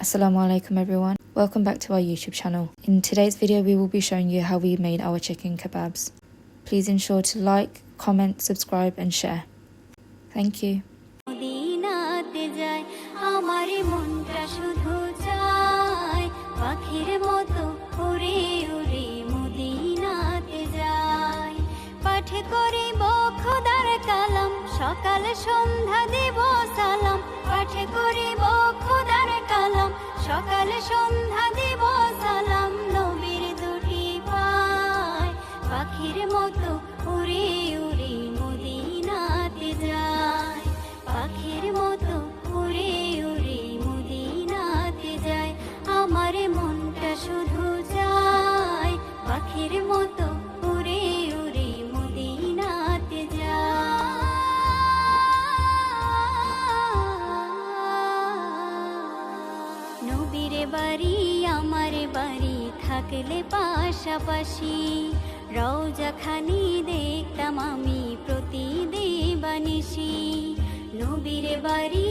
Assalamu alaikum everyone. Welcome back to our YouTube channel. In today's video we will be showing you how we made our chicken kebabs. Please ensure to like, comment, subscribe and share. Thank you. সকাল সন্ধ্যা দেব সালাম পাঠে করিব খোদার কালাম সকাল সন্ধ্যা দেব সালাম নবীর দুটি পায় পাখির মতো উড়ে উড়ে মদিনাতে যায় পাখির মতো উড়ে উড়ে মদিনাতে যায় আমার মনটা শুধু যায় পাখির মতো উড়ে উড়ে মদিনাতে যায় নবীর বাড়ি আমার বাড়ি থাকলে পাশাপাশি রওজাখানি দেখতাম আমি প্রতি দিবানিশি নবীর বাড়ি